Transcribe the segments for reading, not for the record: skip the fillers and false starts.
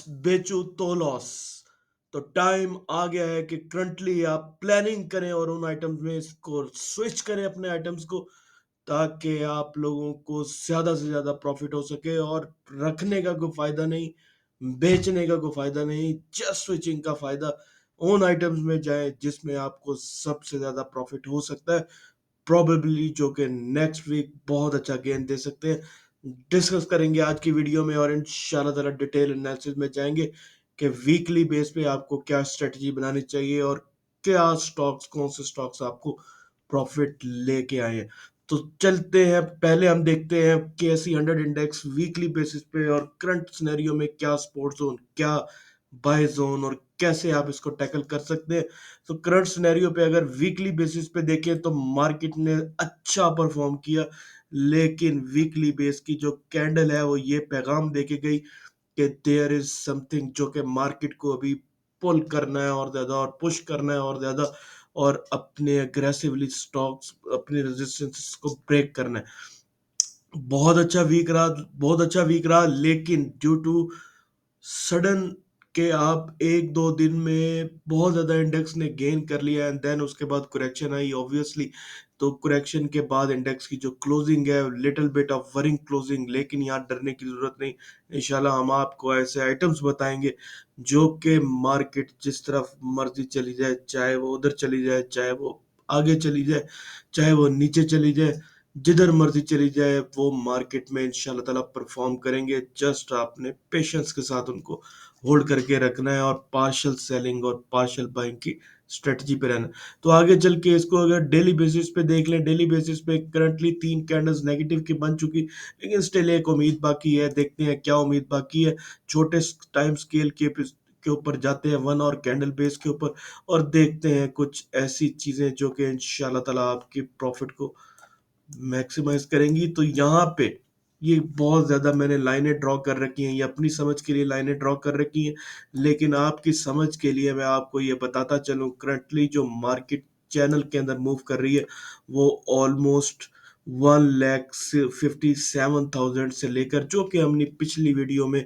बेचो तो लॉस। तो टाइम आ गया है कि करंटली आप प्लानिंग करें और उन आइटम्स में इसको स्विच करें अपने आइटम्स को, ताकि आप लोगों को ज्यादा से ज्यादा प्रॉफिट हो सके और रखने का कोई फायदा नहीं, बेचने का कोई फायदा नहीं, जस्ट स्विचिंग का फायदा। उन आइटम्स में जाए जिसमें आपको सबसे ज्यादा प्रॉफिट हो सकता है, प्रोबेबली जो कि नेक्स्ट वीक बहुत अच्छा गेन दे सकते हैं। डिस्कस करेंगे आज की वीडियो में और इंशाल्लाह ताला डिटेल एनालिसिस में जाएंगे कि वीकली बेस पे आपको क्या स्ट्रेटजी बनानी चाहिए और क्या स्टॉक्स, कौन से स्टॉक्स आपको प्रॉफिट लेके आए हैं। तो चलते हैं, पहले हम देखते हैं KSE 100 इंडेक्स वीकली बेसिस पे और करंट सिनेरियो में क्या सपोर्ट जोन, क्या बाय जोन और कैसे आप इसको टैकल कर सकते हैं। तो करंट सिनेरियो पे अगर वीकली बेसिस पे देखें तो मार्केट ने अच्छा परफॉर्म किया, लेकिन वीकली बेस की जो कैंडल है वो ये पैगाम देके गई कि देयर इज समथिंग जो कि मार्केट को अभी पुल करना है और ज्यादा और पुश करना है और ज्यादा, और अपने अग्रेसिवली स्टॉक्स अपने रेजिस्टेंस को ब्रेक करना है। बहुत अच्छा वीक रहा, बहुत अच्छा वीक रहा, लेकिन ड्यू टू सडन के आप एक दो दिन में बहुत ज्यादा इंडेक्स ने गेन कर लिया एंड देन उसके बाद करेक्शन आई ऑब्वियसली। तो करेक्शन के बाद इंडेक्स की जो क्लोजिंग है little bit of worrying closing, लेकिन यहाँ डरने की जरूरत नहीं। इंशाल्लाह हम आपको ऐसे आइटम्स बताएंगे जो कि मार्केट जिस तरफ मर्जी चली जाए, चाहे वो उधर चली जाए, चाहे वो आगे चली जाए, चाहे वो नीचे चली जाए, जिधर मर्जी चली जाए, वो मार्केट में इंशाल्लाह ताला परफॉर्म करेंगे। जस्ट आपने पेशेंस के साथ उनको होल्ड करके रखना है और पार्शियल सेलिंग और पार्शियल बाइंग की स्ट्रेटजी पे रहना है। तो आगे चल के इसको अगर डेली बेसिस पे देख लें, डेली बेसिस पे करंटली 3 कैंडल्स नेगेटिव की बन चुकी, लेकिन स्टिल एक उम्मीद बाकी है। देखते हैं क्या उम्मीद बाकी है। छोटे टाइम स्केल के ऊपर जाते हैं, वन और कैंडल बेस के ऊपर, और देखते हैं कुछ ऐसी चीजें जो कि इंशाल्लाह ताला आपकी प्रॉफिट को मैक्सिमाइज करेंगी। तो यहाँ पे ये बहुत ज्यादा मैंने लाइनें ड्रॉ कर रखी हैं, ये अपनी समझ के लिए लाइनें ड्रॉ कर रखी हैं, लेकिन आपकी समझ के लिए मैं आपको ये बताता चलूं करंटली जो मार्केट चैनल के अंदर मूव कर रही है वो ऑलमोस्ट 1,57,000 से लेकर, जो कि हमने पिछली वीडियो में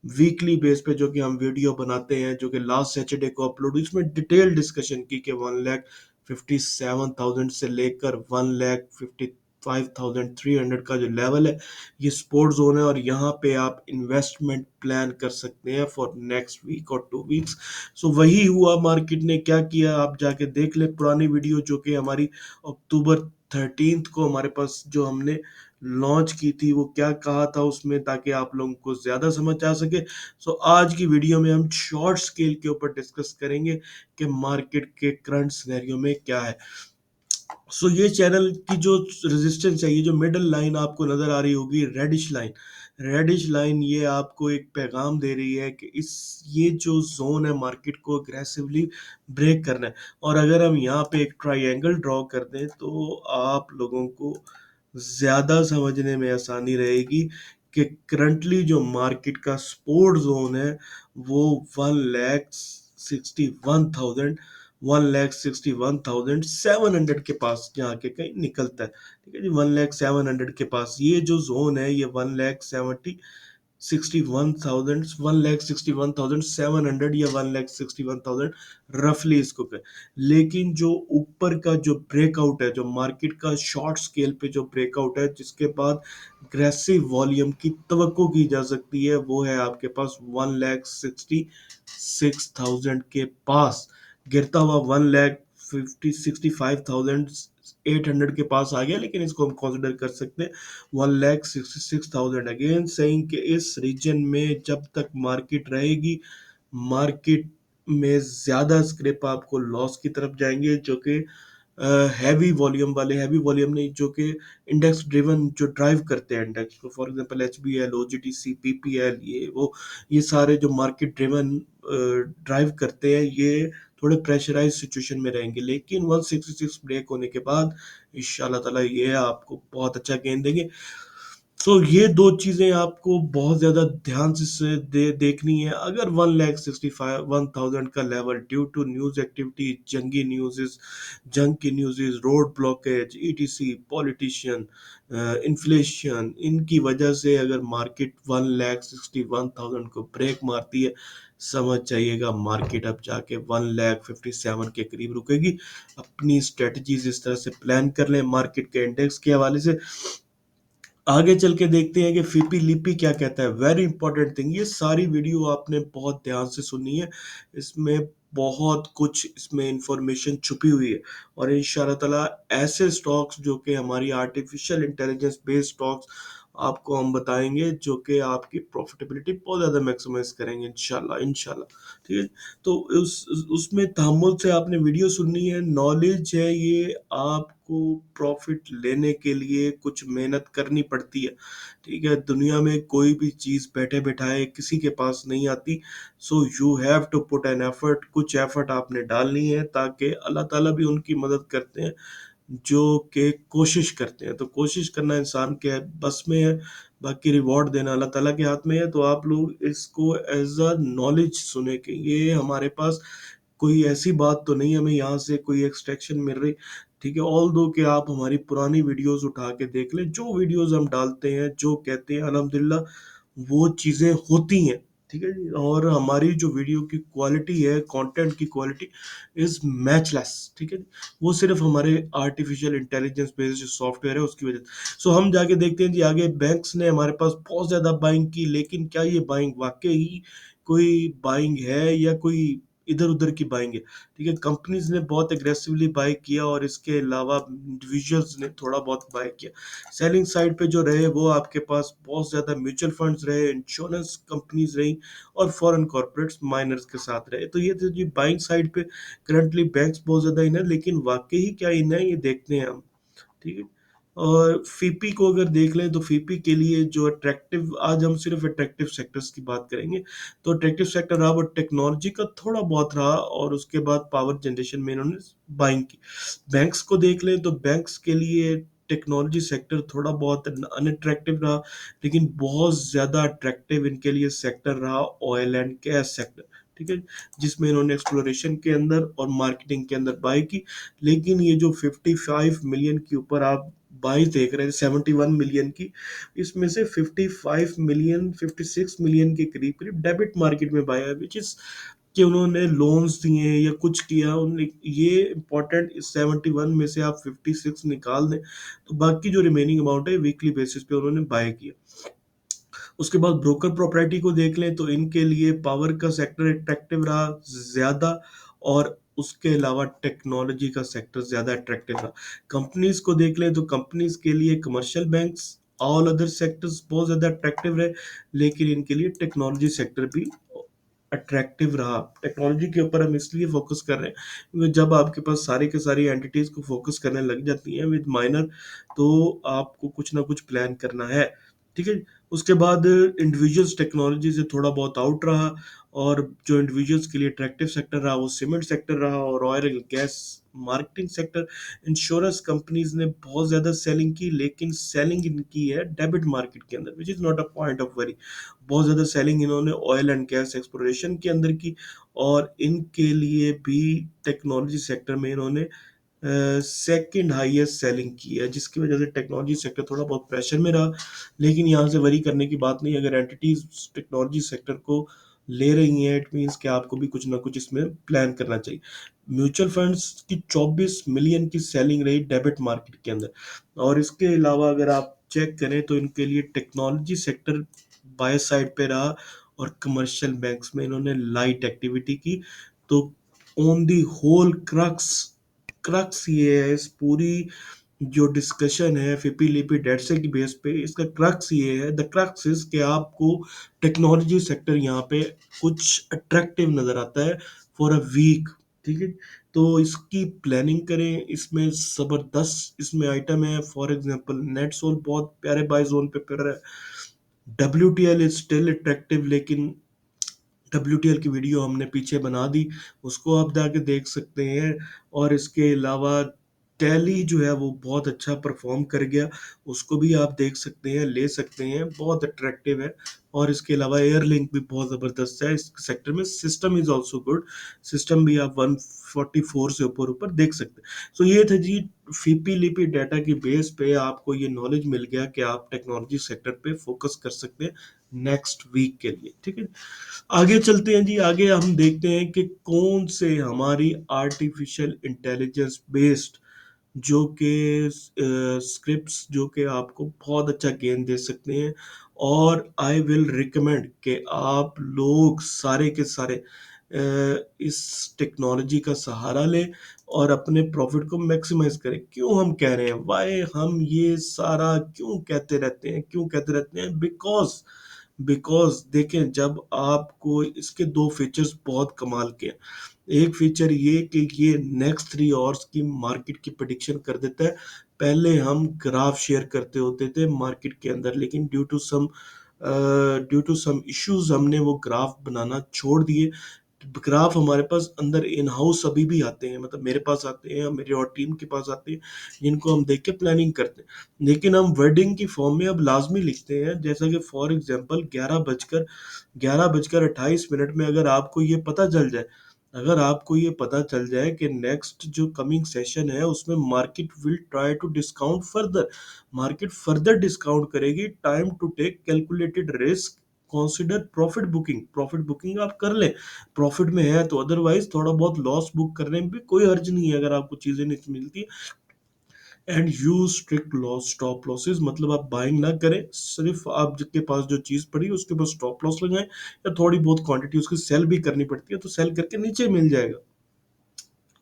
वीकली बेस पे जो कि हम वीडियो बनाते हैं, जो कि लास्ट सैटरडे को अपलोड हुई, इसमें डिटेल डिस्कशन की कि 1,57,000 से लेकर 1,55,300 का जो लेवल है ये सपोर्ट जोन है, और यहाँ पे आप इन्वेस्टमेंट प्लान कर सकते हैं फॉर नेक्स्ट वीक और 2 वीक्स। सो वही हुआ, मार्केट ने क्या किया आप जाके देख ले पुरानी वीडियो जो कि हमारी अक्टूबर 13 को हमारे पास जो हमने लॉन्च की थी, वो क्या कहा था उसमें, ताकि आप लोगों को ज्यादा समझ आ सके। सो आज की वीडियो में हम शॉर्ट स्केल के ऊपर डिस्कस करेंगे कि मार्केट के करंट सिनेरियो में क्या है। सो ये चैनल की जो रेजिस्टेंस है, ये जो मिडल लाइन आपको नजर आ रही होगी, रेडिश लाइन, रेडिश लाइन, ये आपको एक पैगाम दे रही है कि इस ये जो जोन है मार्केट को अग्रेसिवली ब्रेक करना है। और अगर हम यहाँ पे एक ट्रायंगल ड्रॉ कर दें तो आप लोगों को ज्यादा समझने में आसानी रहेगी कि करंटली जो मार्केट का सपोर्ट जोन है वो 1,61,000, 1,61,700 के पास जाके कहीं निकलता है। ठीक है जी, 1,07,000 के पास ये जो जोन है ये 1,61,700 या 1,61,000 रफली इसको कहें। लेकिन जो ऊपर का जो ब्रेकआउट है, जो मार्केट का शॉर्ट स्केल पे जो ब्रेकआउट है, जिसके बाद ग्रेसिव वॉल्यूम की तवक्को की जा सकती है, वो है आपके पास 1,66,000 के पास गिरता हुआ 1,65,800 के पास आ गया। लेकिन इसको हम कंसिडर कर सकते हैं 1,66,000 अगेन सेइंग कि इस रीजन में जब तक मार्केट रहेगी, मार्केट में ज्यादा स्क्रिप आपको लॉस की तरफ जाएंगे, जो कि हैवी वॉल्यूम वाले, हैवी वॉल्यूम नहीं, जो कि इंडेक्स ड्रिवन जो ड्राइव करते हैं इंडेक्स को, for example HBL, OGTC, PPL, ये सारे जो मार्केट ड्रिवन ड्राइव करते हैं, ये थोड़े प्रेशराइज सिचुएशन में रहेंगे। लेकिन 166 ब्रेक होने के बाद इंशाल्लाह ताला ये आपको बहुत अच्छा गेन देंगे। सो ये 2 चीज़ें आपको बहुत ज़्यादा ध्यान से देखनी है। अगर 1,65,000 का level due to news activity, जंग की newses, road blockage, ETC, politician, inflation, इनकी वजह से अगर मार्केट 1,61,000 को ब्रेक मारती है, समझ जाइएगा मार्केट अब जाके 1,57,000 के करीब रुकेगी। अपनी स्ट्रैटेजीज़ इस तरह से प्लान कर लें मार्केट के इंडेक्स के हवाले से। आगे चल के देखते हैं कि फीपी लिपि क्या कहता है। वेरी इंपॉर्टेंट थिंग, ये सारी वीडियो आपने बहुत ध्यान से सुननी है। इसमें बहुत कुछ इसमें इंफॉर्मेशन छुपी हुई है, और इंशाल्लाह ताला ऐसे स्टॉक्स जो कि हमारी आर्टिफिशियल इंटेलिजेंस बेस्ड स्टॉक्स आपको हम बताएंगे, जो कि आपकी प्रॉफिटेबिलिटी बहुत ज़्यादा मैक्सिमाइज करेंगे इंशाल्लाह इंशाल्लाह। ठीक है, तो उसमें तहम्मुल से आपने वीडियो सुननी है। नॉलेज है ये, आपको प्रॉफिट लेने के लिए कुछ मेहनत करनी पड़ती है। ठीक है, दुनिया में कोई भी चीज़ बैठे बैठाए किसी के पास नहीं आती। So you have to put an effort, कुछ एफर्ट आपने डालनी है, ताकि अल्लाह ताला भी उनकी मदद करते हैं जो कि कोशिश करते हैं। तो कोशिश करना इंसान के बस में है, बाकी रिवॉर्ड देना अल्लाह ताला के हाथ में है। तो आप लोग इसको एज अ नॉलेज सुने कि ये हमारे पास कोई ऐसी बात तो नहीं हमें यहाँ से कोई एक्सट्रैक्शन मिल रही। ठीक है, ऑल दो कि आप हमारी पुरानी वीडियोस उठा के देख लें, जो वीडियोस हम डालते हैं, जो कहते हैं अल्हम्दुलिल्लाह वो चीज़ें होती हैं। ठीक है जी, और हमारी जो वीडियो की क्वालिटी है, कंटेंट की क्वालिटी इज़ मैचलेस। ठीक है जी, वो सिर्फ हमारे आर्टिफिशियल इंटेलिजेंस बेस्ड जो सॉफ्टवेयर है उसकी वजह से। सो हम जाके देखते हैं जी आगे, बैंक्स ने हमारे पास बहुत ज़्यादा बाइंग की, लेकिन क्या ये बाइंग वाकई कोई बाइंग है या कोई इधर उधर की बाइंग है? ठीक है, कंपनीज ने बहुत एग्रेसिवली बाय किया, और इसके अलावा इंडिविजुअल्स ने थोड़ा बहुत बाय किया। सेलिंग साइड पे जो रहे वो आपके पास बहुत ज़्यादा म्यूचुअल फंड्स रहे, इंश्योरेंस कंपनीज रही, और फॉरेन कॉर्पोरेट्स माइनर्स के साथ रहे। तो ये तो जी बाइंग साइड पे करंटली बैंक्स बहुत ज़्यादा इन है, लेकिन वाकई ही क्या इन है ये देखते हैं हम। ठीक है, और फीपी को अगर देख लें तो फीपी के लिए जो अट्रैक्टिव, आज हम सिर्फ अट्रैक्टिव सेक्टर्स की बात करेंगे। तो अट्रैक्टिव सेक्टर रहा वो टेक्नोलॉजी का थोड़ा बहुत रहा, और उसके बाद पावर जनरेशन में इन्होंने बाइंग की। बैंक्स को देख लें तो बैंक्स के लिए टेक्नोलॉजी सेक्टर थोड़ा बहुत अनअट्रैक्टिव रहा, लेकिन बहुत ज़्यादा अट्रैक्टिव इनके लिए सेक्टर रहा ऑयल एंड गैस सेक्टर। ठीक है, जिसमें इन्होंने एक्सप्लोरेशन के अंदर और मार्केटिंग के अंदर बाई की। लेकिन ये जो 55 मिलियन के ऊपर आप बाई देख रहे हैं, 71 मिलियन की, इसमें से 55 मिलियन, 56 मिलियन के करीब करीब डेबिट मार्केट में बाया है, विच इज कि उन्होंने लोन्स दिए या कुछ किया उन्होंने। ये इंपॉर्टेंट, इस 71 में से आप 56 निकाल दें, तो बाकी जो रिमेनिंग अमाउंट है वीकली बेसिस पे उन्होंने बाय किया। उसके बाद ब्रोकर प्रॉपर्टी को देख लें तो इनके लिए पावर का सेक्टर अट्रैक्टिव रहा ज़्यादा, और उसके अलावा टेक्नोलॉजी का सेक्टर ज़्यादा अट्रैक्टिव रहा। कंपनीज को देख लें तो कंपनीज के लिए commercial banks, all other sectors बहुत ज़्यादा अट्रैक्टिव रहे, लेकिन इनके लिए टेक्नोलॉजी सेक्टर भी अट्रैक्टिव रहा। टेक्नोलॉजी के ऊपर हम इसलिए फोकस कर रहे हैं क्योंकि जब आपके पास सारी की सारी एंटिटीज को फोकस करने लग जाती हैं विद माइनर, तो आपको कुछ ना कुछ प्लान करना है। ठीक है, उसके बाद इंडिविजुअल्स टेक्नोलॉजी से थोड़ा बहुत आउट रहा, और जो इंडिविजुअल्स के लिए अट्रैक्टिव सेक्टर रहा वो सीमेंट सेक्टर रहा, और oil and gas marketing sector. Insurance companies ने बहुत ज़्यादा सेलिंग की, लेकिन सेलिंग इनकी है डेबिट मार्केट के अंदर, which is not a point of worry. बहुत ज़्यादा सेलिंग इन्होंने ऑयल एंड गैस एक्सप्लोरेशन के अंदर की, और इनके लिए भी टेक्नोलॉजी सेक्टर में इन्होंने सेकंड हाईएस्ट सेलिंग की है, जिसकी वजह से टेक्नोलॉजी सेक्टर थोड़ा बहुत प्रेशर में रहा। लेकिन यहाँ से वरी करने की बात नहीं, अगर एंटिटीज टेक्नोलॉजी सेक्टर को ले रही हैं, इट मीन्स कि आपको भी कुछ ना कुछ इसमें प्लान करना चाहिए। म्यूचुअल फंड्स की 24 मिलियन की सेलिंग रही डेबिट मार्केट के अंदर, और इसके अलावा अगर आप चेक करें तो इनके लिए टेक्नोलॉजी सेक्टर बाय साइड पे रहा, और कमर्शियल बैंक्स में इन्होंने लाइट एक्टिविटी की। तो on the whole crux crux ये है, इस पूरी जो डिस्कशन है फिपी लिपि डेटसे की बेस पे, इसका क्रक्स ये है, द क्रक्स इज कि आपको टेक्नोलॉजी सेक्टर यहाँ पे कुछ अट्रैक्टिव नजर आता है फॉर अ वीक। ठीक है, तो इसकी प्लानिंग करें, इसमें जबरदस्त इसमें आइटम है। फॉर एग्जांपल नेटसोल बहुत प्यारे बाय जोन पे पड़ रहा है। WTL इज स्टिल अट्रैक्टिव, लेकिन WTL की वीडियो हमने पीछे बना दी, उसको आप जाके देख सकते हैं। और इसके अलावा टैली जो है वो बहुत अच्छा परफॉर्म कर गया, उसको भी आप देख सकते हैं, ले सकते हैं, बहुत अट्रैक्टिव है। और इसके अलावा एयरलिंक भी बहुत ज़बरदस्त है इस सेक्टर में, system is also good, system भी आप 144 से ऊपर ऊपर देख सकते हैं। तो ये था जी, फीपी लिपि डाटा की बेस पे आपको ये नॉलेज मिल गया कि आप टेक्नोलॉजी सेक्टर पे फोकस कर सकते हैं नेक्स्ट वीक के लिए, ठीक है। आगे चलते हैं जी, आगे हम देखते हैं कि कौन से हमारी आर्टिफिशियल इंटेलिजेंस बेस्ड जो कि स्क्रिप्ट्स जो कि आपको बहुत अच्छा गेन दे सकते हैं। और आई विल रिकमेंड कि आप लोग सारे के सारे इस टेक्नोलॉजी का सहारा लें और अपने प्रॉफिट को मैक्सिमाइज करें। क्यों हम कह रहे हैं, वाई हम ये सारा क्यों कहते रहते हैं, क्यों कहते रहते हैं? बिकॉज बिकॉज देखें, जब आपको इसके दो फीचर्स बहुत कमाल के हैं। एक फीचर ये कि ये नेक्स्ट 3 आवर्स की मार्केट की प्रिडिक्शन कर देता है। पहले हम ग्राफ शेयर करते होते थे मार्केट के अंदर, लेकिन ड्यू टू सम इश्यूज हमने वो ग्राफ बनाना छोड़ दिए। ग्राफ हमारे पास अंदर इन हाउस अभी भी आते हैं, मतलब मेरे पास आते हैं, मेरे और टीम के पास आते हैं, जिनको हम देख के प्लानिंग करते हैं। लेकिन हम वर्डिंग की फॉर्म में अब लाजमी लिखते हैं, जैसा कि फॉर एग्जांपल 11:28 में अगर आपको ये पता चल जाए कि नेक्स्ट जो कमिंग सेशन है उसमें market will try to discount further, market further discount करेगी, time to take calculated risk, consider profit booking आप कर लें, प्रॉफिट में है तो। अदरवाइज थोड़ा बहुत लॉस बुक करने में भी कोई हर्ज नहीं है अगर आपको चीजें नहीं मिलती। And use strict loss stop losses, मतलब आप बाइंग ना करें, सिर्फ आप जिसके पास जो चीज पड़ी उसके पास स्टॉप लॉस लगाएं, या थोड़ी बहुत क्वांटिटी उसकी सेल भी करनी पड़ती है तो सेल करके नीचे मिल जाएगा,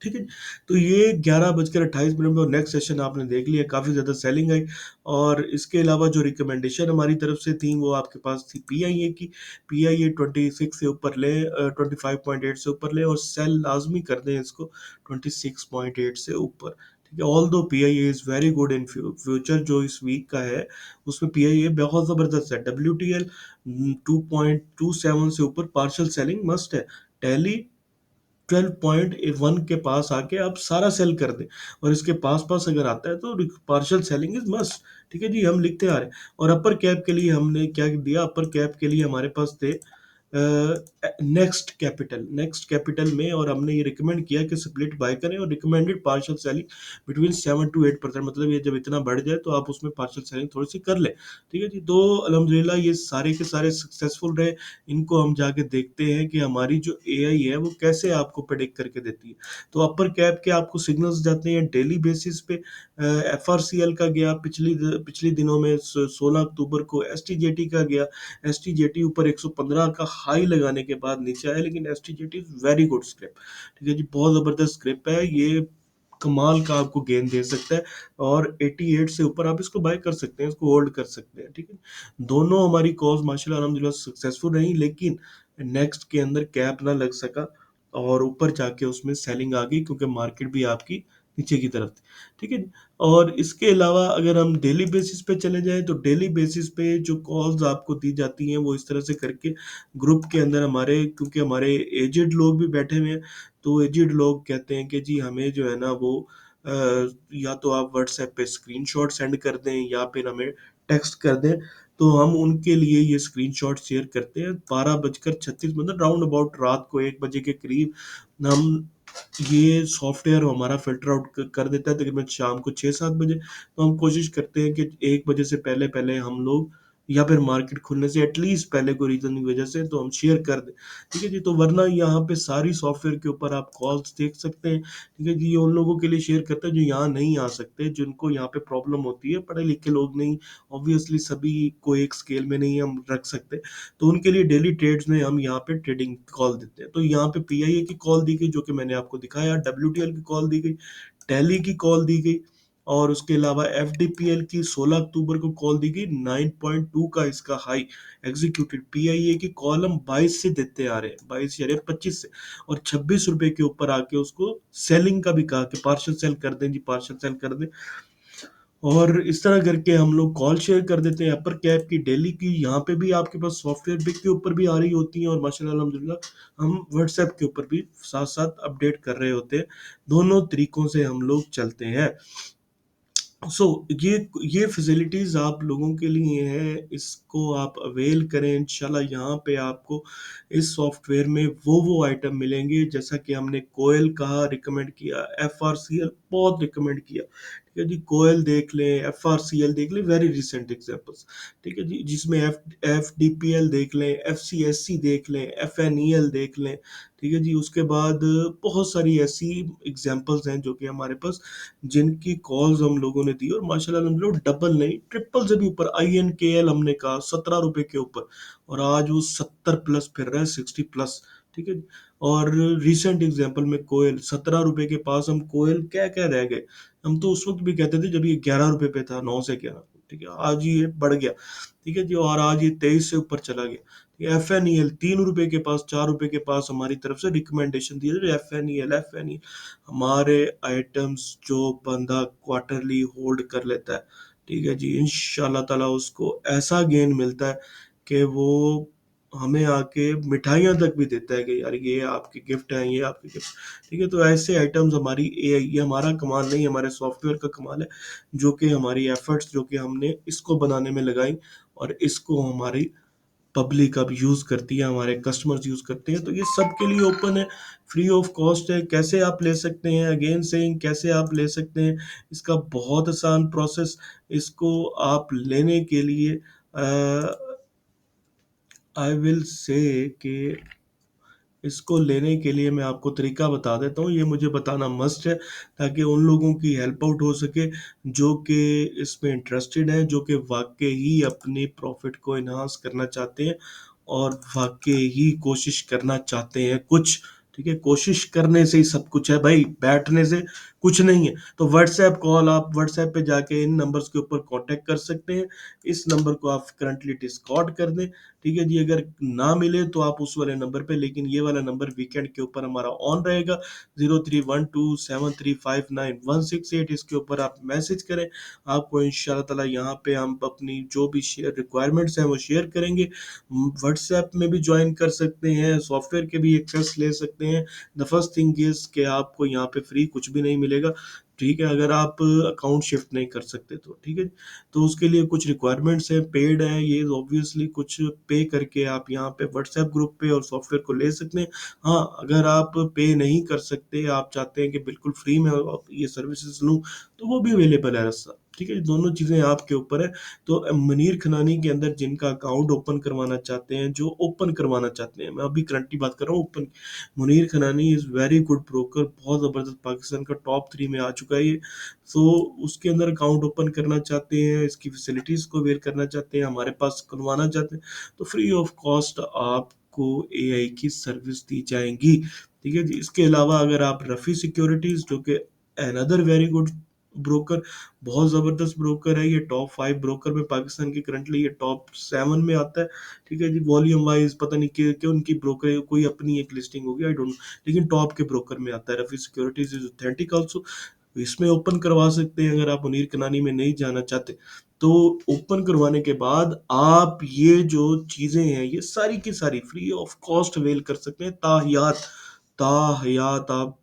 ठीक है। तो ये 11:28 में नेक्स्ट सेशन आपने देख लिया, काफी ज्यादा सेलिंग आई। और इसके अलावा जो रिकमेंडेशन हमारी तरफ से थी वो आपके पास थी पीआईए की, पीआईए 26 से ऊपर ले, 25.8 से ऊपर ले, और सेल लाजमी कर दें इसको 26.8 से ऊपर, ठीक है। ऑल दो PIA is very good in future, जो इस वीक का है उसमें पीआईए बहुत जबरदस्त है। डब्ल्यूटीएल 2.27 से ऊपर पार्शियल सेलिंग मस्ट है। टैली 12.1 के पास आके आप सारा सेल कर दें, और इसके पास पास अगर आता है तो पार्शियल सेलिंग इज मस्ट, ठीक है जी, हम लिखते आ रहे हैं। और अपर कैप के लिए हमने क्या दिया, अपर कैप के लिए हमारे पास थे नेक्स्ट कैपिटल में, और हमने ये रिकमेंड किया कि स्प्लिट बाय करें, और recommended partial selling between 7 to 8%, मतलब ये जब इतना बढ़ जाए तो आप उसमें पार्शियल सेलिंग थोड़ी सी कर लें, ठीक है जी। तो अल्हम्दुलिल्लाह ये सारे के सारे सक्सेसफुल रहे। इनको हम जाके देखते हैं कि हमारी जो एआई है वो कैसे आपको प्रेडिक्ट करके देती है। तो अपर कैप के आपको सिग्नल्स जाते हैं डेली बेसिस पे। एफआरसीएल का गया पिछली दिनों में, 16 अक्टूबर को एसटीजेटी का गया। एसटीजेटी ऊपर 115 का हाई लगाने के बाद नीचे आया, लेकिन एसटीजेटी इज वेरी गुड स्क्रिप, ठीक है जी, बहुत जबरदस्त स्क्रिप है ये, कमाल का आपको गेन दे सकता है। और 88 से ऊपर आप इसको बाय कर सकते हैं, इसको होल्ड कर सकते हैं, ठीक है। दोनों हमारी कॉज माशाल्लाह अल्हम्दुलिल्लाह सक्सेसफुल रही, लेकिन नेक्स्ट के अंदर कैप ना लग सका, और ऊपर जाके उसमें सेलिंग आ गई क्योंकि मार्केट भी आपकी नीचे की तरफ थी, ठीक है। और इसके अलावा अगर हम डेली बेसिस पे चले जाएं तो डेली बेसिस पे जो कॉल्स आपको दी जाती हैं वो इस तरह से करके, ग्रुप के अंदर हमारे, क्योंकि हमारे एजेड लोग भी बैठे हुए हैं, तो एजेड लोग कहते हैं कि जी हमें जो है ना वो या तो आप व्हाट्सएप पे स्क्रीनशॉट सेंड कर दें या फिर हमें टेक्स्ट कर दें। तो हम उनके लिए ये स्क्रीनशॉट शेयर करते हैं 12:36, मतलब राउंड अबाउट रात को 1 बजे के करीब हम, ये सॉफ्टवेयर हमारा फिल्टर आउट कर देता है तकरीबन शाम को 6-7 बजे। तो हम कोशिश करते हैं कि 1 बजे से पहले पहले हम लोग, या फिर मार्केट खुलने से एटलीस्ट पहले कोई रीजन की वजह से, तो हम शेयर कर दें, ठीक है जी। तो वरना यहाँ पे सारी सॉफ्टवेयर के ऊपर आप कॉल्स देख सकते हैं, ठीक है जी। ये उन लोगों के लिए शेयर करता है जो यहाँ नहीं आ सकते, जिनको यहाँ पे प्रॉब्लम होती है, पढ़े लिखे लोग नहीं, ऑब्वियसली सभी को एक स्केल में नहीं हम रख सकते, तो उनके लिए डेली ट्रेड्स में हम यहाँ पे ट्रेडिंग कॉल देते हैं। तो यहाँ पे पीआईए की कॉल दी गई जो कि मैंने आपको दिखाया, डब्ल्यूटीएल की कॉल दी गई, टैली की कॉल दी गई, और उसके अलावा एफडीपीएल की 16 अक्टूबर को कॉल दी गई, 9.2 का इसका हाई एग्जीक्यूटेड। पीआईए की कॉल हम 22 से देते आ रहे हैं, 22 या 25 से, और 26 रुपए के ऊपर आके उसको सेलिंग का भी कहा कि पार्शियल सेल कर दें जी, पार्शियल सेल कर दें। और इस तरह करके हम लोग कॉल शेयर कर देते हैं अपर कैप की, डेली की, यहाँ पे भी आपके पास सॉफ्टवेयर बिग के ऊपर भी आ रही होती हैं, और माशाल्लाह अल्हम्दुलिल्लाह हम व्हाट्सएप के ऊपर भी साथ साथ अपडेट कर रहे होते हैं। दोनों तरीकों से हम लोग चलते हैं। सो ये फैसिलिटीज़ आप लोगों के लिए है, इसको आप अवेल करें। इंशाल्लाह यहाँ पे आपको इस सॉफ्टवेयर में वो आइटम मिलेंगे, जैसा कि हमने कोयल कहा, रिकमेंड किया, एफआरसीएल बहुत रिकमेंड किया, ठीक है जी। कोयल देख लें, एफआरसीएल देख लें, वेरी रिसेंट एग्जांपल्स, ठीक है जी। जिसमें एफडीपीएल देख लें, एफसीएससी देख लें, एफएनईएल देख लें, ठीक है जी। उसके बाद बहुत सारी ऐसी एग्जांपल्स हैं जो कि हमारे पास, जिनकी कॉल्स हम लोगों ने दी, और माशाल्लाह हम लोग डबल नहीं ट्रिपल से भी ऊपर, INKL हमने कहा 17 रुपए के ऊपर, और आज वो 70 प्लस फिर रहा है, 60 प्लस, ठीक है। और रिसेंट एग्जांपल में कोयल 17 रुपए के पास, हम कोयल क्या क्या रह गए, हम तो उस वक्त भी कहते थे जब ये 11 रुपए पे था, 9 से 11, ठीक है। आज ये बढ़ गया, ठीक है जी, और आज ये 23 से ऊपर चला गया। FNEL 3 रुपए के पास, 4 रुपए के पास हमारी तरफ से रिकमेंडेशन दिए, FNEL हमारे आइटम्स जो बंदा क्वार्टरली होल्ड कर लेता है, ठीक है जी, इंशाल्लाह ताला उसको ऐसा गेन मिलता है कि वो हमें आके मिठाइयाँ तक भी देता है कि यार ये आपके गिफ्ट हैं, ये आपके गिफ्ट, ठीक है। तो ऐसे आइटम्स हमारी ये हमारा कमाल नहीं, हमारे सॉफ्टवेयर का कमाल है, जो कि हमारी एफर्ट्स जो कि हमने इसको बनाने में लगाई, और इसको हमारी पब्लिक अब यूज़ करती है, हमारे कस्टमर्स यूज़ करते हैं। तो ये सबके लिए ओपन है, फ्री ऑफ कॉस्ट है। कैसे आप ले सकते हैं, अगेन सेइंग, कैसे आप ले सकते हैं, इसका बहुत आसान प्रोसेस। इसको आप लेने के लिए आई विल से कि इसको लेने के लिए मैं आपको तरीका बता देता हूँ, ये मुझे बताना मस्ट है, ताकि उन लोगों की हेल्प आउट हो सके जो कि इसमें इंटरेस्टेड हैं, जो कि वाकई ही अपने प्रॉफिट को इन्हांस करना चाहते हैं, और वाकई ही कोशिश करना चाहते हैं कुछ, ठीक है। कोशिश करने से ही सब कुछ है भाई, बैठने से कुछ नहीं है। तो व्हाट्सएप कॉल, आप व्हाट्सएप पे जाके इन नंबर्स के ऊपर कांटेक्ट कर सकते हैं। इस नंबर को आप करंटली डिस्कॉर्ड कर दें, ठीक है जी। अगर ना मिले तो आप उस वाले नंबर पे, लेकिन ये वाला नंबर वीकेंड के ऊपर हमारा ऑन रहेगा, 03127359 168, इसके ऊपर आप मैसेज करें। आपको इंशाल्लाह ताला यहाँ पे हम अपनी जो भी शेयर रिक्वायरमेंट्स हैं वो शेयर करेंगे। व्हाट्सएप में भी ज्वाइन कर सकते हैं, सॉफ्टवेयर के भी एक्सेस ले सकते हैं। द फर्स्ट थिंग इज कि आपको यहाँ पे फ्री कुछ भी नहीं मिलेगा, ठीक है, अगर आप अकाउंट शिफ्ट नहीं कर सकते तो, ठीक है। तो उसके लिए कुछ रिक्वायरमेंट्स हैं, पेड हैं ये, ऑब्वियसली कुछ पे करके आप यहाँ पे व्हाट्सएप ग्रुप पे और सॉफ्टवेयर को ले सकते हैं। हाँ, अगर आप पे नहीं कर सकते, आप चाहते हैं कि बिल्कुल फ्री में आप ये सर्विसेज लूँ, तो वो भी अवेलेबल है रस्सा, ठीक है। दोनों चीज़ें आपके ऊपर है। तो मनीर खनानी के अंदर जिनका अकाउंट ओपन करवाना चाहते हैं, जो ओपन करवाना चाहते हैं, मैं अभी करंटली बात कर रहा हूँ open, Munir Khanani is very good broker, बहुत ज़बरदस्त, पाकिस्तान का टॉप 3 में आ चुका है ये। सो उसके अंदर अकाउंट ओपन करना चाहते हैं, इसकी फैसिलिटीज़ को अवेल करना चाहते हैं, हमारे पास खुलवाना चाहते हैं, तो फ्री ऑफ कॉस्ट आपको AI की सर्विस दी जाएगी, ठीक है जी। इसके अलावा अगर आप रफ़ी सिक्योरिटीज़, जो कि अनदर वेरी गुड ब्रोकर, बहुत ज़बरदस्त ब्रोकर है, ये टॉप 5 ब्रोकर में पाकिस्तान की करंटली ये टॉप 7 में आता है, ठीक है जी। वॉल्यूम वाइज पता नहीं कि उनकी ब्रोकर कोई अपनी एक लिस्टिंग होगी, आई डोंट नो, लेकिन टॉप के ब्रोकर में आता है। Rafi securities is authentic also, इसमें ओपन करवा सकते हैं अगर आप मुनीर कनानी में नहीं जाना चाहते। तो ओपन करवाने के बाद आप ये जो चीज़ें हैं ये सारी की सारी फ्री ऑफ कॉस्ट अवेल कर सकते हैं, ताहियात ताहियात। आप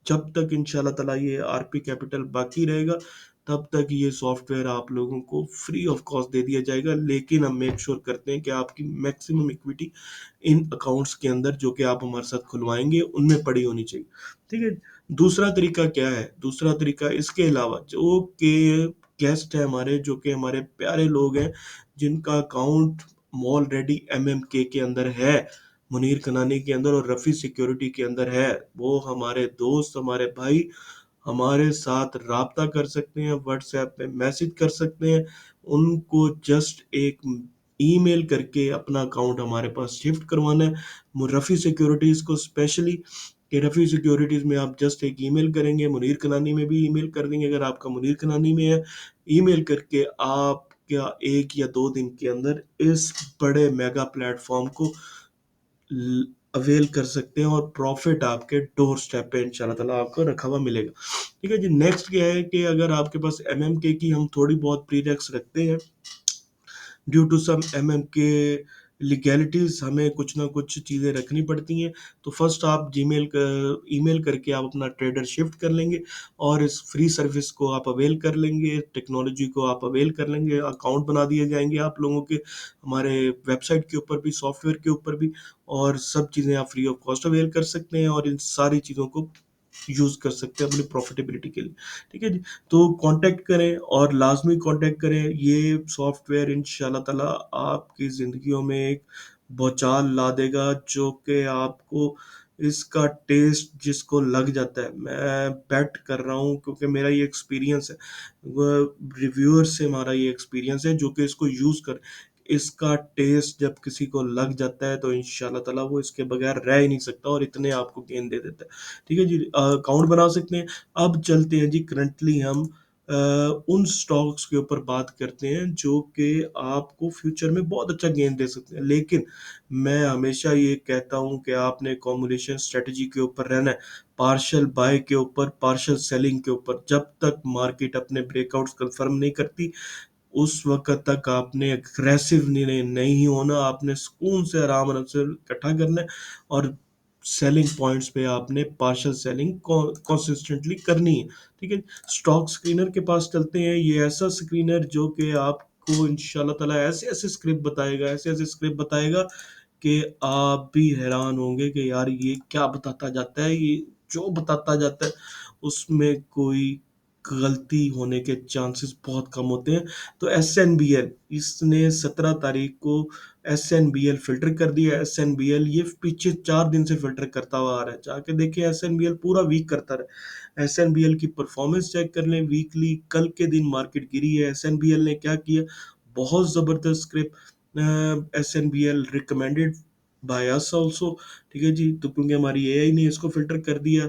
जब तक इंशाल्लाह ताला ये आरपी कैपिटल बाकी रहेगा, तब तक ये सॉफ्टवेयर आप लोगों को फ्री ऑफ कॉस्ट दे दिया जाएगा, लेकिन हम मेक श्योर करते हैं कि आपकी मैक्सिमम इक्विटी इन अकाउंट्स के अंदर जो कि आप हमारे साथ खुलवाएंगे उनमें पड़ी होनी चाहिए, ठीक है। दूसरा तरीका क्या है, दूसरा तरीका इसके अलावा जो कि गेस्ट है हमारे, जो कि हमारे प्यारे लोग हैं, जिनका अकाउंट ऑलरेडी MMK के अंदर है, मुनीर कनानी के अंदर और रफ़ी सिक्योरिटी के अंदर है, वो हमारे दोस्त, हमारे भाई, हमारे साथ राब्ता कर सकते हैं, व्हाट्सएप पे मैसेज कर सकते हैं। उनको जस्ट एक ईमेल करके अपना अकाउंट हमारे पास शिफ्ट करवाना है। रफ़ी सिक्योरिटीज़ को स्पेशली, कि रफ़ी सिक्योरिटीज़ में आप जस्ट एक ईमेल करेंगे, मुनीर कनानी में भी ईमेल कर देंगे अगर आपका मुनीर कनानी में है। ईमेल करके आप क्या 1 या 2 दिन के अंदर इस बड़े मेगा प्लेटफॉर्म को अवेल कर सकते हैं और प्रॉफिट आपके डोर स्टेप पे इंशाल्लाह ताला आपको रखा हुआ मिलेगा। ठीक है जी, नेक्स्ट क्या है कि अगर आपके पास एमएमके की हम थोड़ी बहुत प्रीरेक्स रखते हैं, due to some MMK legalities हमें कुछ ना कुछ चीज़ें रखनी पड़ती हैं। तो फर्स्ट आप जीमेल ईमेल करके आप अपना ट्रेडर शिफ्ट कर लेंगे और इस फ्री सर्विस को आप अवेल कर लेंगे, टेक्नोलॉजी को आप अवेल कर लेंगे, अकाउंट बना दिए जाएंगे आप लोगों के हमारे वेबसाइट के ऊपर भी, सॉफ्टवेयर के ऊपर भी, और सब चीज़ें आप फ्री ऑफ कॉस्ट अवेल कर सकते हैं और इन सारी चीज़ों को यूज़ कर सकते हैं अपनी प्रॉफिटेबिलिटी के लिए। ठीक है जी, तो कांटेक्ट करें और लाजमी कांटेक्ट करें। ये सॉफ्टवेयर इंशाल्लाह ताला आपकी ज़िंदगियों में एक बौछार ला देगा, जो कि आपको इसका टेस्ट जिसको लग जाता है, मैं बेट कर रहा हूँ क्योंकि मेरा ये एक्सपीरियंस है, रिव्यूअर से हमारा ये एक्सपीरियंस है जो कि इसको यूज़ कर, इसका टेस्ट जब किसी को लग जाता है तो इंशाल्लाह ताला वो इसके बगैर रह ही नहीं सकता और इतने आपको गेन दे देता है। ठीक है जी, अकाउंट बना सकते हैं। अब चलते हैं जी, करंटली हम उन स्टॉक्स के ऊपर बात करते हैं जो कि आपको फ्यूचर में बहुत अच्छा गेन दे सकते हैं, लेकिन मैं हमेशा ये कहता हूँ कि आपने अकोमोडेशन स्ट्रेटजी के ऊपर रहना है, पार्शियल बाय के ऊपर, पार्शियल सेलिंग के ऊपर। जब तक मार्केट अपने ब्रेकआउट्स कंफर्म नहीं करती उस वक्त तक आपने अग्रेसिव नहीं होना, आपने सुकून से आराम आराम से इकट्ठा करना है और सेलिंग पॉइंट्स पे आपने पार्शियल सेलिंग कंसिस्टेंटली करनी है। ठीक है, स्टॉक स्क्रीनर के पास चलते हैं। ये ऐसा स्क्रीनर जो कि आपको इंशाल्लाह ताला ऐसे ऐसे स्क्रिप्ट बताएगा, ऐसे ऐसे स्क्रिप्ट बताएगा कि आप भी हैरान होंगे कि यार ये क्या बताता जाता है, ये जो बताता जाता है उसमें कोई गलती होने के चांसेस बहुत कम होते हैं। तो एस एन बी एल, इसने 17 तारीख को S N B L filter कर दिया। एस एन बी एल ये पीछे 4 दिन से फिल्टर करता हुआ आ रहा है, जाके देखिए एस एन बी एल पूरा वीक करता रहा। एस एन बी एल की परफॉर्मेंस चेक कर लें वीकली, कल के दिन मार्केट गिरी है, एस एन बी एल ने क्या किया, बहुत ज़बरदस्त script, S N B L recommended by us also. ठीक है जी, तो क्योंकि हमारी एआई ने इसको फिल्टर कर दिया।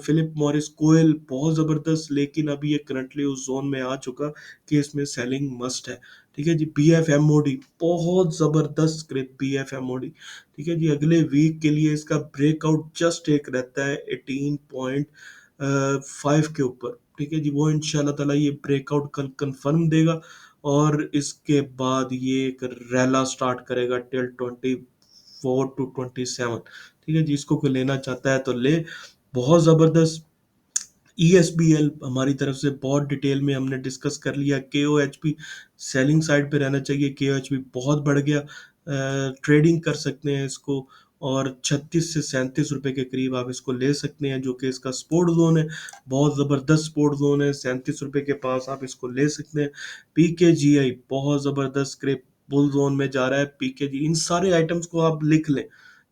फिलिप मॉरिस कोयल बहुत ज़बरदस्त, लेकिन अभी ये करंटली उस जोन में आ चुका कि इसमें सेलिंग मस्ट है। ठीक है जी, B F M O D बहुत ज़बरदस्त script, B F M O D. ठीक है जी, अगले वीक के लिए इसका ब्रेकआउट जस्ट एक रहता है 18.5 के ऊपर। ठीक है जी, वो इंशाल्लाह ताला ये ब्रेकआउट कल कंफर्म देगा और इसके बाद ये एक रैला स्टार्ट करेगा टिल 24 to 27। ठीक है जी, इसको कोई लेना चाहता है तो ले, बहुत ज़बरदस्त। ESBL हमारी तरफ से बहुत डिटेल में हमने डिस्कस कर लिया। KOHP सेलिंग साइड पे रहना चाहिए, KOHP बहुत बढ़ गया, ट्रेडिंग कर सकते हैं इसको और 36 से 37 रुपए के करीब आप इसको ले सकते हैं, जो कि इसका सपोर्ट जोन है, बहुत ज़बरदस्त सपोर्ट जोन है, 37 रुपए के पास आप इसको ले सकते हैं। PKGI बहुत ज़बरदस्त स्क्रिप्ट बुल जोन में जा रहा है। PKG, इन सारे आइटम्स को आप लिख लें।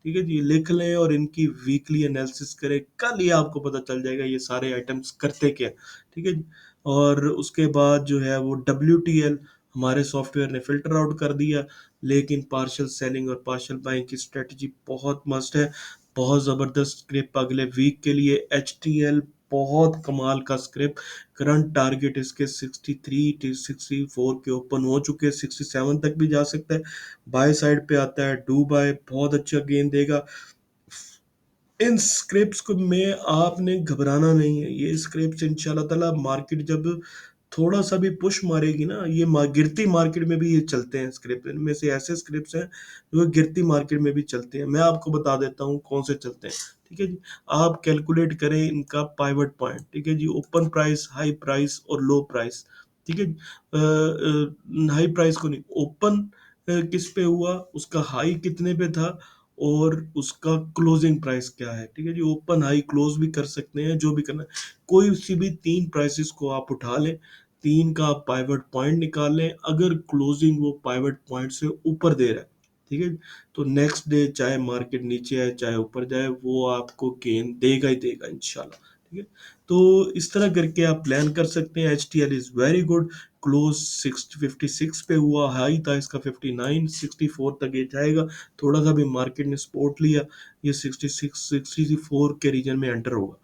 ठीक है जी, लिख लें और इनकी वीकली एनालिसिस करें, कल ही आपको पता चल जाएगा ये सारे आइटम्स करते क्या हैं। ठीक है जी, और उसके बाद जो है वो WTL हमारे सॉफ्टवेयर ने फिल्टर आउट कर दिया, लेकिन पार्शियल सेलिंग और पार्शियल बाइंग की स्ट्रेटजी बहुत मस्त है, बहुत ज़बरदस्त स्क्रिप्ट अगले वीक के लिए। HTL बहुत कमाल का स्क्रिप्ट, करंट टारगेट इसके 63 to 64 के ओपन हो चुके हैं, 67 तक भी जा सकता है। बाय साइड पे आता है डू बाय, बहुत अच्छा गेन देगा। इन स्क्रिप्ट्स को में आपने घबराना नहीं है, ये स्क्रिप्ट्स इंशाल्लाह ताला मार्केट जब थोड़ा सा भी पुश मारेगी ना, ये गिरती मार्केट में भी ये चलते हैं स्क्रिप्ट, इनमें से ऐसे स्क्रिप्ट्स हैं जो गिरती मार्केट में भी चलते हैं। मैं आपको बता देता हूँ कौन से चलते हैं। ठीक है जी, आप कैलकुलेट करें इनका पाइवट पॉइंट। ठीक है जी, ओपन प्राइस, हाई प्राइस और लो प्राइस। ठीक है जी, हाई प्राइस को नहीं, ओपन किस पे हुआ, उसका हाई कितने पे था और उसका क्लोजिंग प्राइस क्या है। ठीक है जी, ओपन हाई क्लोज भी कर सकते हैं, जो भी करना है। कोई सी भी 3 प्राइसेस को आप उठा लें, 3 का पाइवट पॉइंट निकाल लें, अगर क्लोजिंग वो पाइवट पॉइंट से ऊपर दे रहा है, ठीक है, तो नेक्स्ट डे चाहे मार्केट नीचे आए चाहे ऊपर जाए, वो आपको गेन देगा ही देगा इंशाल्लाह। ठीक है, तो इस तरह करके आप प्लान कर सकते हैं। HTL is very good, close 656 पे हुआ, हाई था इसका 59, 64 तक ये जाएगा। थोड़ा सा भी मार्केट ने सपोर्ट लिया, ये 66 64 के रीजन में एंटर होगा।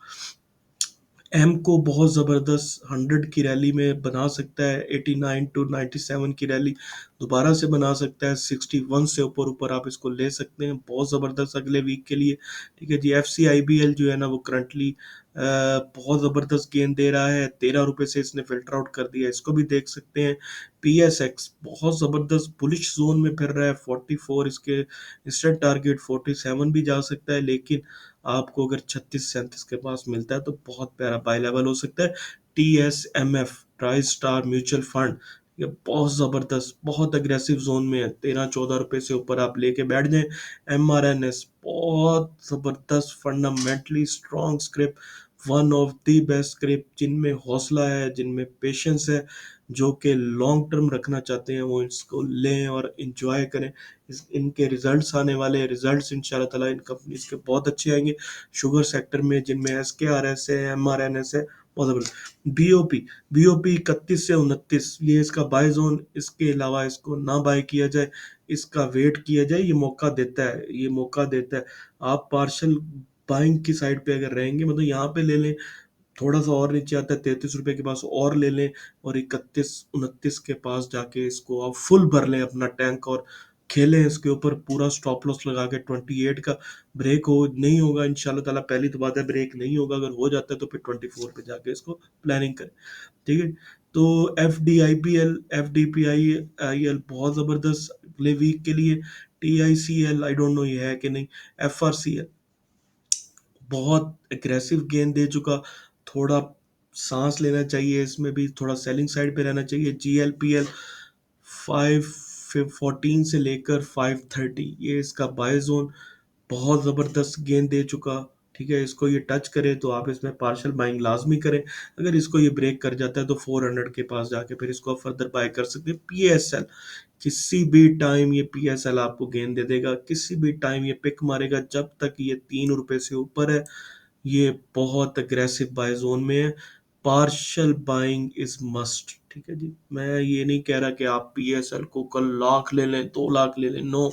एम को बहुत ज़बरदस्त 100 की रैली में बना सकता है, 89 टू 97 की रैली दोबारा से बना सकता है, 61 से ऊपर ऊपर आप इसको ले सकते हैं, बहुत ज़बरदस्त अगले वीक के लिए। ठीक है जी, एफ सी आई बी एल जो है ना वो करंटली बहुत ज़बरदस्त गेंद दे रहा है, 13 रुपये से इसने फिल्टर आउट कर दिया, इसको भी देख सकते हैं। पी एस एक्स बहुत ज़बरदस्त बुलिश जोन में फिर रहा है, 44 इसके इंस्टेंट टारगेट, 47 भी जा सकता है, लेकिन आपको अगर 36-37 के पास मिलता है तो बहुत प्यारा बाय लेवल हो सकता है। T S M F tri star mutual fund, ये बहुत ज़बरदस्त, बहुत अग्रेसिव जोन में है, 13-14 रुपये से ऊपर आप लेके बैठ जाएं। एम आर एन एस बहुत ज़बरदस्त fundamentally strong script, one of the best script, जिनमें हौसला है, जिनमें पेशेंस है, जो कि लॉन्ग टर्म रखना चाहते हैं वो इसको लें और इंजॉय करें। इनके रिजल्ट्स आने वाले, रिजल्ट्स इंशाल्लाह ताला इन कंपनीज के बहुत अच्छे आएंगे शुगर सेक्टर में, जिनमें एस के आर एस है, एम आर एन एस है, बहुत ज़बरदस्त। बी ओ पी 31 से 29, ये इसका बाय जोन, इसके अलावा इसको ना बाय किया जाए, इसका वेट किया जाए, ये मौका देता है, ये मौका देता है। आप पार्शल बाइंग की साइड पे अगर रहेंगे, मतलब यहाँ पे ले लें, थोड़ा सा और नीचे आता है 33 रुपए के पास और ले लें, और 31-29 के पास जाके इसको आप फुल भर लें अपना टैंक, और खेलें इसके ऊपर पूरा स्टॉप लॉस लगा के। 28 का ब्रेक हो नहीं होगा इंशाल्लाह ताला, पहली तो बात है ब्रेक नहीं होगा, अगर हो जाता है तो फिर 24 पे जाके इसको प्लानिंग करें। ठीक है, तो F D I P L, F D P I L बहुत ज़बरदस्त अगले वीक के लिए। T I C L I don't know ये है कि नहीं। एफ आर सी एल बहुत एग्रेसिव गेंद दे चुका, थोड़ा सांस लेना चाहिए, इसमें भी थोड़ा सेलिंग साइड पे रहना चाहिए। जी एल पी एल 514 से लेकर 530, ये इसका बाय जोन, बहुत ज़बरदस्त गेंद दे चुका। ठीक है, इसको ये टच करे तो आप इसमें पार्शल बाइंग लाजमी करें, अगर इसको ये ब्रेक कर जाता है तो 400 के पास जाके फिर इसको आप फर्दर बाय कर सकते हैं। पी एस एल किसी भी टाइम ये पी एस एल आपको गेंद दे देगा, किसी भी टाइम ये पिक मारेगा, जब तक ये 3 रुपए से ऊपर है ये बहुत अग्रेसिव बाय जोन में है। Partial buying is must. ठीक है जी, मैं ये नहीं कह रहा कि आप पीएसएल को कल लाख ले लें, 2 लाख ले लें, नो।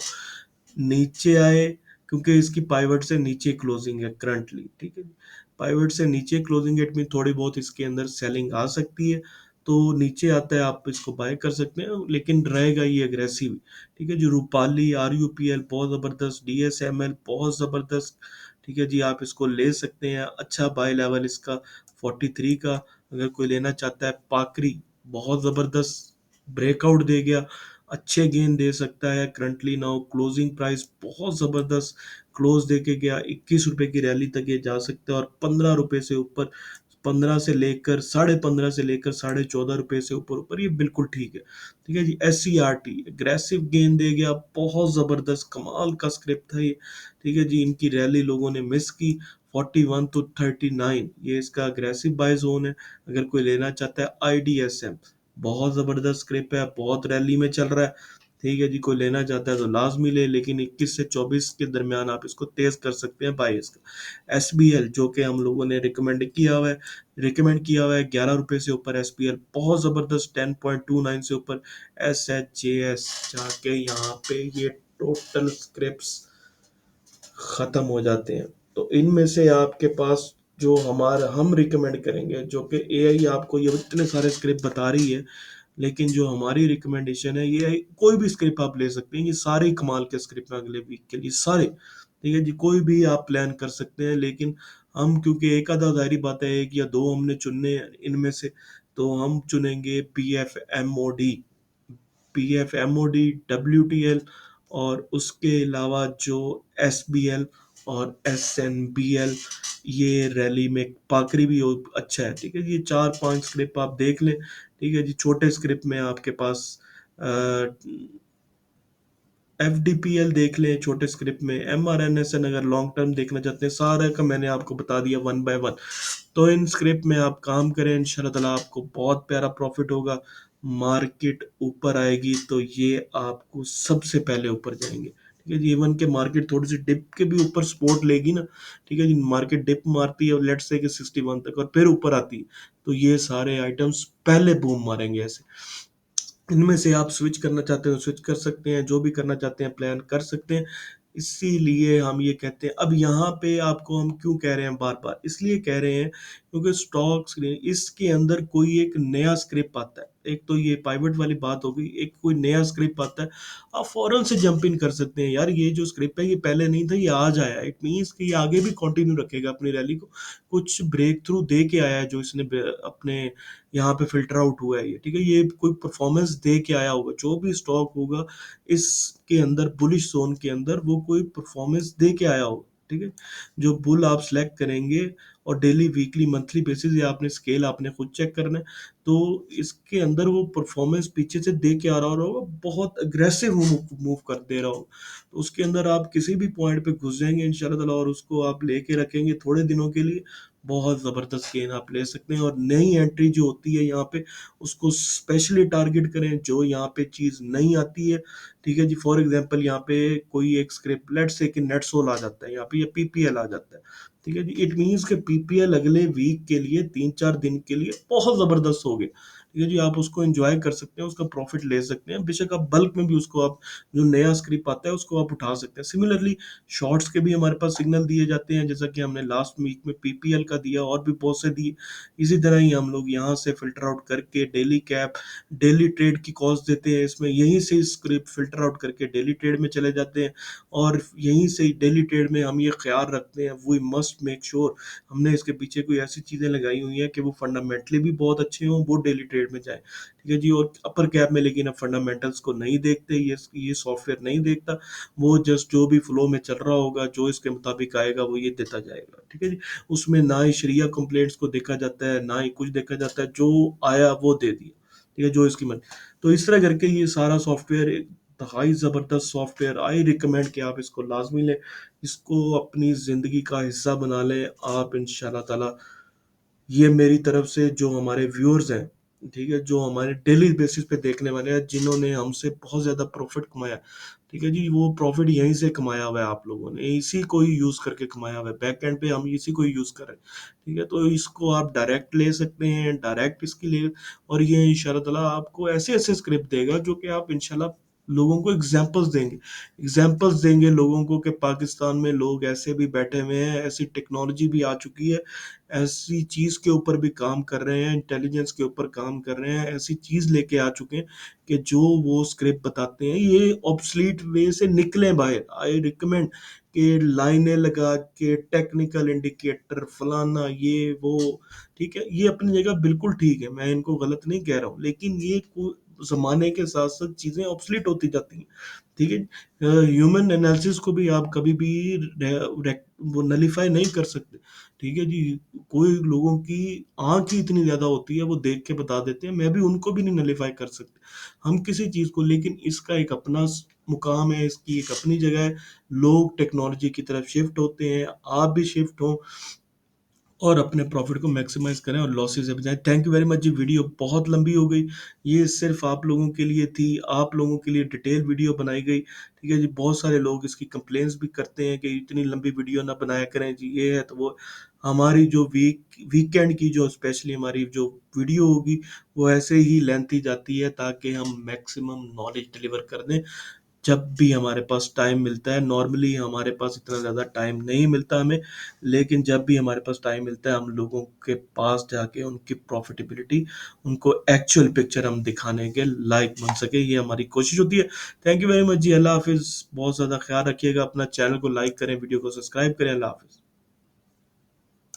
नीचे आए, क्योंकि इसकी पाइवट से नीचे क्लोजिंग है करंटली। ठीक है जी, पाइवट से नीचे क्लोजिंग एट में थोड़ी बहुत इसके अंदर सेलिंग आ सकती है, तो नीचे आता है आप इसको बाय कर सकते हैं, लेकिन रहेगा ये अग्रेसिव। ठीक है जी, Rupali R U P L बहुत ज़बरदस्त, डी एस एम एल बहुत ज़बरदस्त। ठीक है जी, आप इसको ले सकते हैं, अच्छा बाय लेवल इसका 43 का, अगर कोई लेना चाहता है। पाकरी बहुत ज़बरदस्त ब्रेकआउट दे गया, अच्छे गेंद दे सकता है करंटली नाउ, क्लोजिंग प्राइस बहुत ज़बरदस्त क्लोज दे के गया, 21 रुपए की रैली तक ये जा सकता है, और 15 रुपए से ऊपर, 15 से लेकर 15.5 से लेकर 14.5 रुपए से ऊपर ऊपर ये बिल्कुल ठीक है। ठीक है जी, S C R T aggressive गेंद दे गया, बहुत ज़बरदस्त कमाल का स्क्रिप्ट था ये। ठीक है जी, इनकी रैली लोगों ने मिस की, 41 to 39 ये इसका अग्रेसिव बाय जोन है, अगर कोई लेना चाहता है। आई डी एस एम बहुत ज़बरदस्त स्क्रिप्ट है, बहुत रैली में चल रहा है। ठीक है जी, कोई लेना चाहता है तो लाजमी ले, लेकिन 21 से 24 के दरमियान आप इसको तेज कर सकते हैं बाय इसका। एस बी एल जो कि हम लोगों ने रिकमेंड किया हुआ है 11 रुपए से ऊपर। एस बी एल बहुत ज़बरदस्त 10.29 से ऊपर। एस एच जे एस जाके यहाँ पे ये टोटल स्क्रिप्ट ख़त्म हो जाते हैं, तो इनमें से आपके पास जो हमारा हम रिकमेंड करेंगे, जो कि एआई आपको ये इतने सारे स्क्रिप्ट बता रही है, लेकिन जो हमारी रिकमेंडेशन है ये है, कोई भी स्क्रिप्ट आप ले सकते हैं, ये सारे ही कमाल के स्क्रिप्ट हैं अगले वीक के लिए सारे। ठीक है जी, कोई भी आप प्लान कर सकते हैं, लेकिन हम क्योंकि एक आधा ज़ाहिरी बात है, एक या दो हमने चुनने हैं इनमें से, तो हम चुनेंगे P F M O D, P F M O D, W T L, और उसके अलावा जो एस बी एल और एस एन बी एल, ये रैली में पाकरी भी अच्छा है। ठीक है जी, ये 4-5 स्क्रिप्ट आप देख लें। ठीक है जी, छोटे स्क्रिप्ट में आपके पास एफ डी पी एल देख लें, छोटे स्क्रिप्ट में M R N S N, अगर लॉन्ग टर्म देखना चाहते हैं, सारा का मैंने आपको बता दिया वन बाय वन। तो इन स्क्रिप्ट में आप काम करें, इंशाल्लाह ताला आपको बहुत प्यारा प्रॉफिट होगा। मार्केट ऊपर आएगी तो ये आपको सबसे पहले ऊपर जाएंगे। ठीक है जी, इवन के मार्केट थोड़ी सी डिप के भी ऊपर सपोर्ट लेगी ना। ठीक है जी, मार्केट डिप मारती है और लेट्स से कि 61 तक, और फिर ऊपर आती है, तो ये सारे आइटम्स पहले बूम मारेंगे ऐसे। इनमें से आप स्विच करना चाहते हो स्विच कर सकते हैं, जो भी करना चाहते हैं प्लान कर सकते हैं। इसीलिए हम ये कहते हैं। अब यहाँ पे आपको हम क्यों कह रहे हैं बार-बार? इसलिए कह रहे हैं क्योंकि स्टॉक्स ने इसके अंदर कोई एक नया स्क्रिप्ट आता है। एक तो ये पाइवट वाली बात हो गई, एक कोई नया स्क्रिप्ट आता है, आप फ़ौरन से जंप इन कर सकते हैं। यार ये जो स्क्रिप्ट है ये पहले नहीं था, ये आज आया है। इट मीन्स कि ये आगे भी कंटिन्यू रखेगा अपनी रैली को। कुछ ब्रेक थ्रू दे के आया है जो इसने अपने यहाँ पे फ़िल्टर आउट हुआ है ये, ठीक है? ये कोई परफ़ॉर्मेंस दे के आया होगा। जो भी स्टॉक होगा इसके अंदर बुलिश ज़ोन के अंदर वो कोई परफ़ॉर्मेंस दे के आया होगा, ठीक है? जो बुल आप सेलेक्ट करेंगे और डेली, वीकली, मंथली बेसिस या आपने स्केल आपने खुद चेक करना है, तो इसके अंदर वो परफ़ॉर्मेंस पीछे से दे के आ रहा होगा, बहुत अग्रेसिव मूव मूव कर दे रहा होगा। तो उसके अंदर आप किसी भी पॉइंट पे घुस जाएँगे इंशाल्लाह ताला और उसको आप लेके रखेंगे थोड़े दिनों के लिए, बहुत ज़बरदस्त गेन आप ले सकते हैं। और नई एंट्री जो होती है यहाँ पे, उसको स्पेशली टारगेट करें, जो यहाँ पे चीज़ नहीं आती है, ठीक है जी? फॉर एग्ज़ाम्पल यहाँ पे कोई एक स्क्रिप्ट लेट्स से कि नेटसोल आ जाता है यहाँ पे, या पीपीएल आ जाता है, ठीक है जी? इट मीन्स कि पीपीएल अगले वीक के लिए 3-4 दिन के लिए बहुत ज़बरदस्त हो गया, ठीक है जी? आप उसको एन्जॉय कर सकते हैं, उसका प्रॉफ़िट ले सकते हैं। बेशक आप बल्क में भी उसको आप, जो नया स्क्रिप्ट आता है उसको आप उठा सकते हैं। सिमिलरली शॉर्ट्स के भी हमारे पास सिग्नल दिए जाते हैं, जैसा कि हमने लास्ट वीक में पीपीएल का दिया और भी बहुत से दिए। इसी तरह ही हम लोग यहाँ से फ़िल्टर आउट करके डेली कैप, डेली ट्रेड की कॉल्स देते हैं इसमें, यहीं से स्क्रिप्ट फ़िल्टर आउट करके डेली ट्रेड में चले जाते हैं। और यहीं से डेली ट्रेड में हम ये ख़्याल रखते हैं, वी मस्ट मेक श्योर हमने इसके पीछे कोई ऐसी चीज़ें लगाई हुई हैं कि वो फंडामेंटली भी बहुत अच्छे हों, वो डेली ट्रेड में जाएँ, ठीक है जी? और अपर कैप में लेकिन अब फंडामेंटल्स को नहीं देखते, ये सॉफ्टवेयर नहीं देखता, वो जस्ट जो भी फ्लो में चल रहा होगा, जो इसके मुताबिक आएगा वो ये देता जाएगा, ठीक है जी? उसमें ना ही शरिया कंप्लेंट्स को देखा जाता है, ना ही कुछ देखा जाता है, जो आया वो दे दिया, ठीक है? जो इसकी मर्ज़ी। तो इस तरह करके ये सारा सॉफ्टवेयर एक इंतहाई ज़बरदस्त सॉफ्टवेयर, आई रिकमेंड कि आप इसको लाज़मी लें, इसको अपनी ज़िंदगी का हिस्सा बना लें। आप इंशाअल्लाह ताला, ये मेरी तरफ से जो हमारे व्यूअर्स हैं, ठीक है? जो हमारे डेली बेसिस पे देखने वाले हैं, जिन्होंने हमसे बहुत ज़्यादा प्रॉफ़िट कमाया, ठीक है जी? वो प्रॉफ़िट यहीं से कमाया हुआ है आप लोगों ने, इसी को ही यूज़ करके कमाया हुआ है। बैक एंड पे हम इसी को ही यूज़ कर रहे हैं, ठीक है? तो इसको आप डायरेक्ट ले सकते हैं, डायरेक्ट इसकी ले, और ये इंशाअल्लाह ताला आपको ऐसे-ऐसे स्क्रिप्ट देगा जो कि आप इंशाअल्लाह लोगों को एग्ज़ाम्पल्स देंगे। एग्ज़ाम्पल्स देंगे लोगों को कि पाकिस्तान में लोग ऐसे भी बैठे हुए हैं, ऐसी टेक्नोलॉजी भी आ चुकी है, ऐसी चीज़ के ऊपर भी काम कर रहे हैं, इंटेलिजेंस के ऊपर काम कर रहे हैं, ऐसी चीज़ लेके आ चुके हैं कि जो वो स्क्रिप्ट बताते हैं, ये ऑब्सोलीट वे से निकलें बाहर। आई रिकमेंड कि लाइनें लगा के टेक्निकल इंडिकेटर फलाना ये वो, ठीक है? ये अपनी जगह बिल्कुल ठीक है, मैं इनको गलत नहीं कह रहा हूँ, लेकिन ये को ज़माने के साथ-साथ चीज़ें ऑब्सोलीट होती जाती हैं, ठीक है? ह्यूमन एनालिसिस को भी आप कभी भी रे रेक वो नलीफाई नहीं कर सकते, ठीक है जी? कोई लोगों की आँख ही इतनी ज़्यादा होती है, वो देख के बता देते हैं, मैं भी उनको भी नहीं नलीफाई कर सकते। हम किसी चीज़ को, लेकिन इसका एक अपना मुकाम है, इसकी एक अपनी जगह है। लोग टेक्नोलॉजी की तरफ शिफ्ट होते हैं, आप भी शिफ्ट हों और अपने प्रॉफ़िट को मैक्सिमाइज़ करें और लॉसेस से बचाएँ। थैंक यू वेरी मच जी, वीडियो बहुत लंबी हो गई। ये सिर्फ़ आप लोगों के लिए थी, आप लोगों के लिए डिटेल वीडियो बनाई गई, ठीक है जी? बहुत सारे लोग इसकी कंप्लेंट्स भी करते हैं कि इतनी लंबी वीडियो ना बनाया करें जी, ये है तो वो। हमारी जो वीकेंड की जो स्पेशली हमारी जो वीडियो होगी, वो ऐसे ही लेंथी जाती है ताकि हम मैक्सिमम नॉलेज डिलीवर कर दें। जब भी हमारे पास टाइम मिलता है, नॉर्मली हमारे पास इतना ज़्यादा टाइम नहीं मिलता हमें, लेकिन जब भी हमारे पास टाइम मिलता है, हम लोगों के पास जाके उनकी प्रॉफ़िटेबिलिटी, उनको एक्चुअल पिक्चर हम दिखाने के लायक बन सकें, ये हमारी कोशिश होती है। थैंक यू वेरी मच जी, अल्लाह हाफ़िज़। बहुत ज़्यादा ख़्याल रखिएगा अपना, चैनल को लाइक करें, वीडियो को सब्सक्राइब करें। अल्लाह हाफ़िज़।